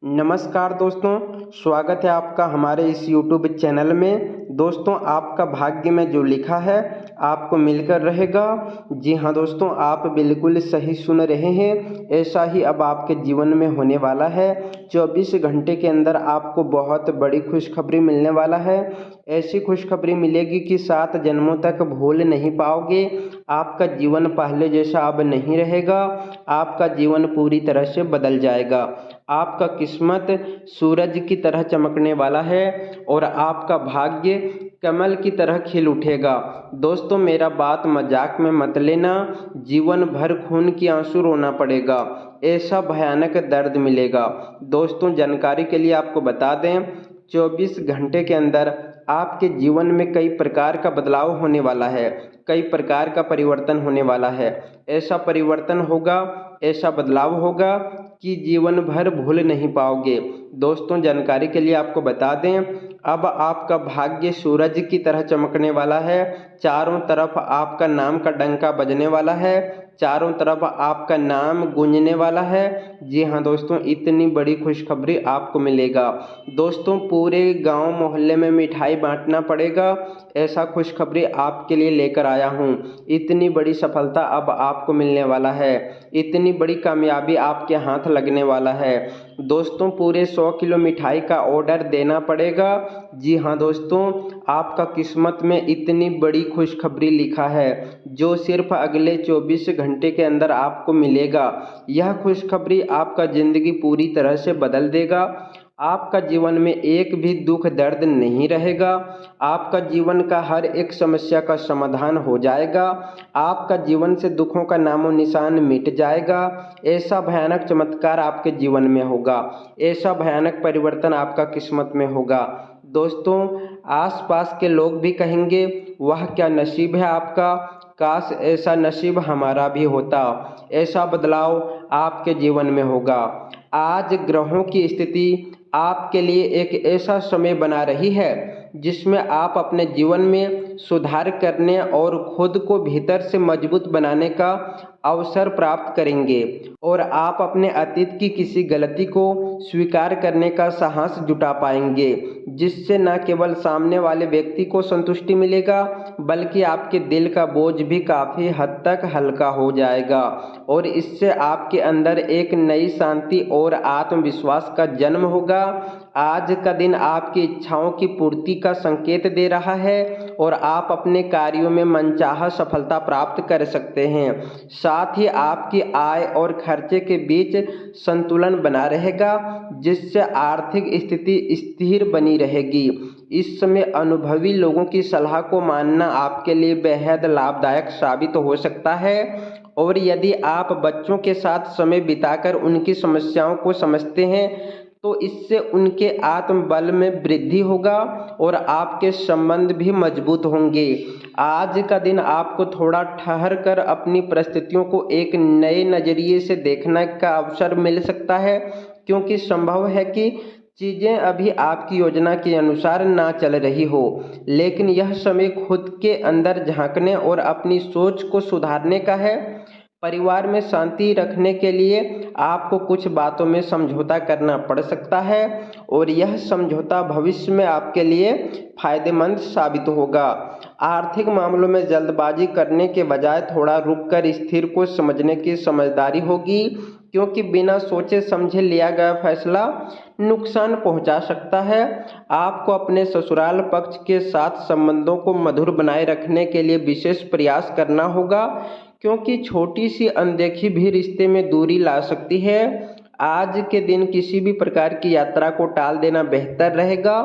नमस्कार दोस्तों, स्वागत है आपका हमारे इस YouTube चैनल में। दोस्तों, आपका भाग्य में जो लिखा है आपको मिलकर रहेगा। जी हाँ दोस्तों, आप बिल्कुल सही सुन रहे हैं। ऐसा ही अब आपके जीवन में होने वाला है। 24 घंटे के अंदर आपको बहुत बड़ी खुशखबरी मिलने वाला है। ऐसी खुशखबरी मिलेगी कि 7 जन्मों तक भूल नहीं पाओगे। आपका जीवन पहले जैसा अब नहीं रहेगा। आपका जीवन पूरी तरह से बदल जाएगा। आपका किस्मत सूरज की तरह चमकने वाला है और आपका भाग्य कमल की तरह खिल उठेगा। दोस्तों, मेरा बात मजाक में मत लेना। जीवन भर खून की आंसू रोना पड़ेगा। ऐसा भयानक दर्द मिलेगा। दोस्तों, जानकारी के लिए आपको बता दें, 24 घंटे के अंदर आपके जीवन में कई प्रकार का बदलाव होने वाला है। कई प्रकार का परिवर्तन होने वाला है। ऐसा परिवर्तन होगा, ऐसा बदलाव होगा कि जीवन भर भूल नहीं पाओगे। दोस्तों, जानकारी के लिए आपको बता दें, अब आपका भाग्य सूरज की तरह चमकने वाला है। चारों तरफ आपका नाम का डंका बजने वाला है। चारों तरफ आपका नाम गूंजने वाला है। जी हाँ दोस्तों, इतनी बड़ी खुशखबरी आपको मिलेगा। दोस्तों, पूरे गांव मोहल्ले में मिठाई बांटना पड़ेगा। ऐसा खुशखबरी आपके लिए लेकर आया हूँ। इतनी बड़ी सफलता अब आपको मिलने वाला है। इतनी बड़ी कामयाबी आपके हाथ लगने वाला है। दोस्तों, पूरे 100 किलो मिठाई का ऑर्डर देना पड़ेगा। जी हाँ दोस्तों, आपका किस्मत में इतनी बड़ी खुशखबरी लिखा है जो सिर्फ अगले 24 घंटे के अंदर आपको मिलेगा। यह खुशखबरी आपका ज़िंदगी पूरी तरह से बदल देगा। आपका जीवन में एक भी दुख दर्द नहीं रहेगा। आपका जीवन का हर एक समस्या का समाधान हो जाएगा। आपका जीवन से दुखों का नामो निशान मिट जाएगा। ऐसा भयानक चमत्कार आपके जीवन में होगा। ऐसा भयानक परिवर्तन आपका किस्मत में होगा। दोस्तों, आसपास के लोग भी कहेंगे, वह क्या नसीब है आपका, काश ऐसा नसीब हमारा भी होता। ऐसा बदलाव आपके जीवन में होगा। आज ग्रहों की स्थिति आपके लिए एक ऐसा समय बना रही है जिसमें आप अपने जीवन में सुधार करने और खुद को भीतर से मजबूत बनाने का अवसर प्राप्त करेंगे और आप अपने अतीत की किसी गलती को स्वीकार करने का साहस जुटा पाएंगे, जिससे न केवल सामने वाले व्यक्ति को संतुष्टि मिलेगा बल्कि आपके दिल का बोझ भी काफ़ी हद तक हल्का हो जाएगा और इससे आपके अंदर एक नई शांति और आत्मविश्वास का जन्म होगा। आज का दिन आपकी इच्छाओं की पूर्ति का संकेत दे रहा है और आप अपने कार्यों में मनचाहा सफलता प्राप्त कर सकते हैं। साथ ही आपकी आय और खर्चे के बीच संतुलन बना रहेगा, जिससे आर्थिक स्थिति स्थिर बनी रहेगी। इस समय अनुभवी लोगों की सलाह को मानना आपके लिए बेहद लाभदायक साबित हो सकता है और यदि आप बच्चों के साथ समय बिताकर उनकी समस्याओं को समझते हैं तो इससे उनके आत्मबल में वृद्धि होगा और आपके संबंध भी मजबूत होंगे। आज का दिन आपको थोड़ा ठहर कर अपनी परिस्थितियों को एक नए नज़रिए से देखने का अवसर मिल सकता है, क्योंकि संभव है कि चीज़ें अभी आपकी योजना के अनुसार ना चल रही हो, लेकिन यह समय खुद के अंदर झांकने और अपनी सोच को सुधारने का है। परिवार में शांति रखने के लिए आपको कुछ बातों में समझौता करना पड़ सकता है और यह समझौता भविष्य में आपके लिए फायदेमंद साबित होगा। आर्थिक मामलों में जल्दबाजी करने के बजाय थोड़ा रुककर स्थिति को समझने की समझदारी होगी, क्योंकि बिना सोचे समझे लिया गया फैसला नुकसान पहुंचा सकता है। आपको अपने ससुराल पक्ष के साथ संबंधों को मधुर बनाए रखने के लिए विशेष प्रयास करना होगा, क्योंकि छोटी सी अनदेखी भी रिश्ते में दूरी ला सकती है। आज के दिन किसी भी प्रकार की यात्रा को टाल देना बेहतर रहेगा,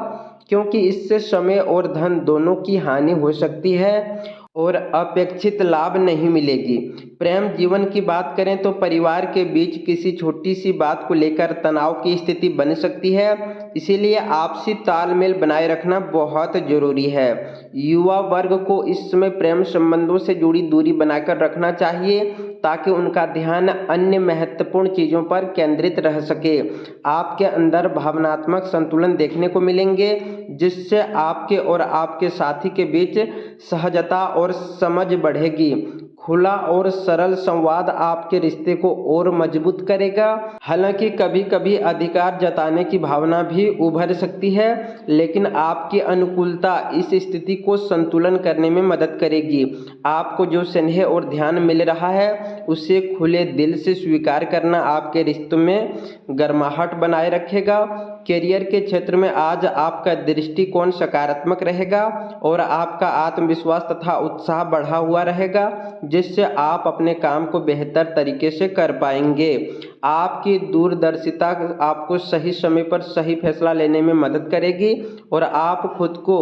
क्योंकि इससे समय और धन दोनों की हानि हो सकती है और अपेक्षित लाभ नहीं मिलेगी। प्रेम जीवन की बात करें तो परिवार के बीच किसी छोटी सी बात को लेकर तनाव की स्थिति बन सकती है, इसीलिए आपसी तालमेल बनाए रखना बहुत जरूरी है। युवा वर्ग को इस समय प्रेम संबंधों से जुड़ी दूरी बनाकर रखना चाहिए ताकि उनका ध्यान अन्य महत्वपूर्ण चीज़ों पर केंद्रित रह सके। आपके अंदर भावनात्मक संतुलन देखने को मिलेंगे, जिससे आपके और आपके साथी के बीच सहजता और समझ बढ़ेगी। खुला और सरल संवाद आपके रिश्ते को और मजबूत करेगा। हालांकि कभी कभी अधिकार जताने की भावना भी उभर सकती है, लेकिन आपकी अनुकूलता इस स्थिति को संतुलन करने में मदद करेगी। आपको जो स्नेह और ध्यान मिल रहा है उसे खुले दिल से स्वीकार करना आपके रिश्तों में गर्माहट बनाए रखेगा। करियर के क्षेत्र में आज आपका दृष्टिकोण सकारात्मक रहेगा और आपका आत्मविश्वास तथा उत्साह बढ़ा हुआ रहेगा, जिससे आप अपने काम को बेहतर तरीके से कर पाएंगे। आपकी दूरदर्शिता आपको सही समय पर सही फैसला लेने में मदद करेगी और आप खुद को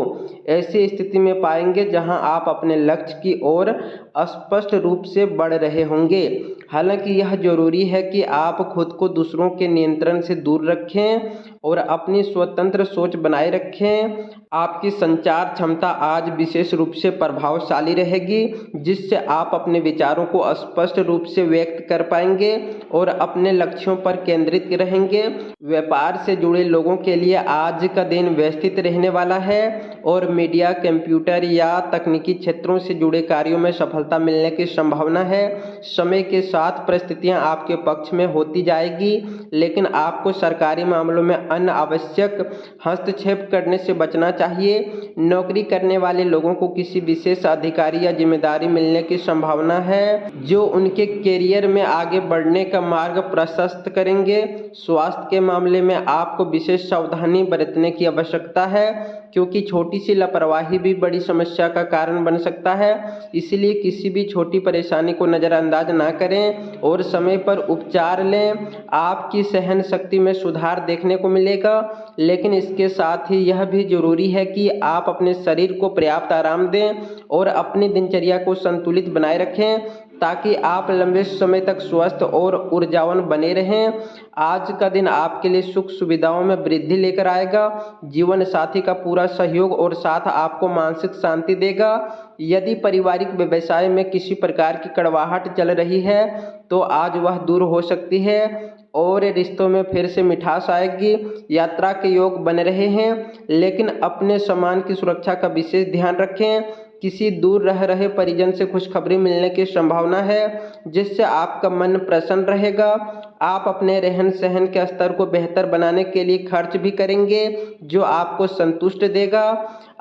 ऐसी स्थिति में पाएंगे जहां आप अपने लक्ष्य की ओर स्पष्ट रूप से बढ़ रहे होंगे। हालांकि यह जरूरी है कि आप खुद को दूसरों के नियंत्रण से दूर रखें और अपनी स्वतंत्र सोच बनाए रखें। आपकी संचार क्षमता आज विशेष रूप से प्रभावशाली रहेगी, जिससे आप अपने विचारों को स्पष्ट रूप से व्यक्त कर पाएंगे और अपने लक्ष्यों पर केंद्रित रहेंगे। व्यापार से जुड़े लोगों के लिए आज का दिन व्यवस्थित रहने वाला है और मीडिया, कंप्यूटर या तकनीकी क्षेत्रों से जुड़े कार्यों में सफलता मिलने की संभावना है। समय के साथ परिस्थितियां आपके पक्ष में होती जाएगी, लेकिन आपको सरकारी मामलों में अनावश्यक हस्तक्षेप करने से बचना चाहिए। नौकरी करने वाले लोगों को किसी विशेष अधिकारी या जिम्मेदारी मिलने की संभावना है, जो उनके करियर में आगे बढ़ने का मार्ग प्रशस्त करेंगे। स्वास्थ्य के मामले में आपको विशेष सावधानी बरतने की आवश्यकता है, क्योंकि छोटी सी लापरवाही भी बड़ी समस्या का कारण बन सकता है। इसलिए किसी भी छोटी परेशानी को नज़रअंदाज ना करें और समय पर उपचार लें। आपकी सहन शक्ति में सुधार देखने को मिलेगा, लेकिन इसके साथ ही यह भी जरूरी है कि आप अपने शरीर को पर्याप्त आराम दें और अपनी दिनचर्या को संतुलित बनाए रखें, ताकि आप लंबे समय तक स्वस्थ और ऊर्जावान बने रहें। आज का दिन आपके लिए सुख सुविधाओं में वृद्धि लेकर आएगा। जीवन साथी का पूरा सहयोग और साथ आपको मानसिक शांति देगा। यदि पारिवारिक व्यवसाय में किसी प्रकार की कड़वाहट चल रही है तो आज वह दूर हो सकती है और रिश्तों में फिर से मिठास आएगी। यात्रा के योग बन रहे हैं, लेकिन अपने सामान की सुरक्षा का विशेष ध्यान रखें। किसी दूर रह रहे परिजन से खुशखबरी मिलने की संभावना है, जिससे आपका मन प्रसन्न रहेगा। आप अपने रहन सहन के स्तर को बेहतर बनाने के लिए खर्च भी करेंगे, जो आपको संतुष्ट देगा।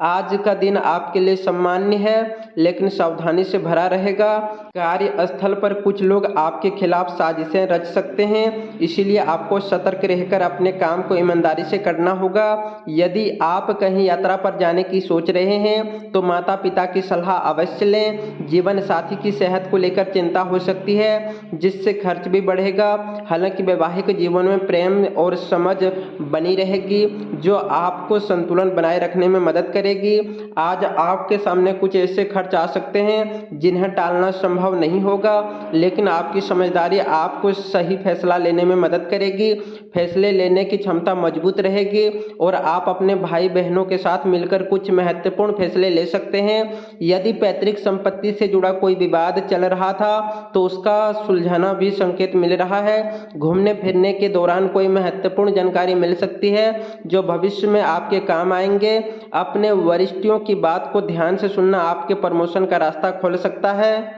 आज का दिन आपके लिए सम्मान्य है, लेकिन सावधानी से भरा रहेगा। कार्यस्थल पर कुछ लोग आपके खिलाफ साजिशें रच सकते हैं, इसलिए आपको सतर्क रहकर अपने काम को ईमानदारी से करना होगा। यदि आप कहीं यात्रा पर जाने की सोच रहे हैं तो माता पिता की सलाह अवश्य लें। जीवन साथी की सेहत को लेकर चिंता हो सकती है, जिससे खर्च भी बढ़ेगा। हालांकि वैवाहिक जीवन में प्रेम और समझ बनी रहेगी, जो आपको संतुलन बनाए रखने में मदद करेगी। आज आपके सामने कुछ ऐसे खर्च आ सकते हैं जिन्हें टालना संभव नहीं होगा, लेकिन आपकी समझदारी आपको सही फैसला लेने में मदद करेगी। फैसले लेने की क्षमता मजबूत रहेगी और आप अपने भाई बहनों के साथ मिलकर कुछ महत्वपूर्ण फैसले ले सकते हैं। यदि पैतृक संपत्ति से जुड़ा कोई विवाद चल रहा था तो उसका सुलझाना भी संकेत मिल रहा है। घूमने फिरने के दौरान कोई महत्वपूर्ण जानकारी मिल सकती है, जो भविष्य में आपके काम आएंगे। अपने वरिष्ठों की बात को ध्यान से सुनना आपके प्रमोशन का रास्ता खोल सकता है।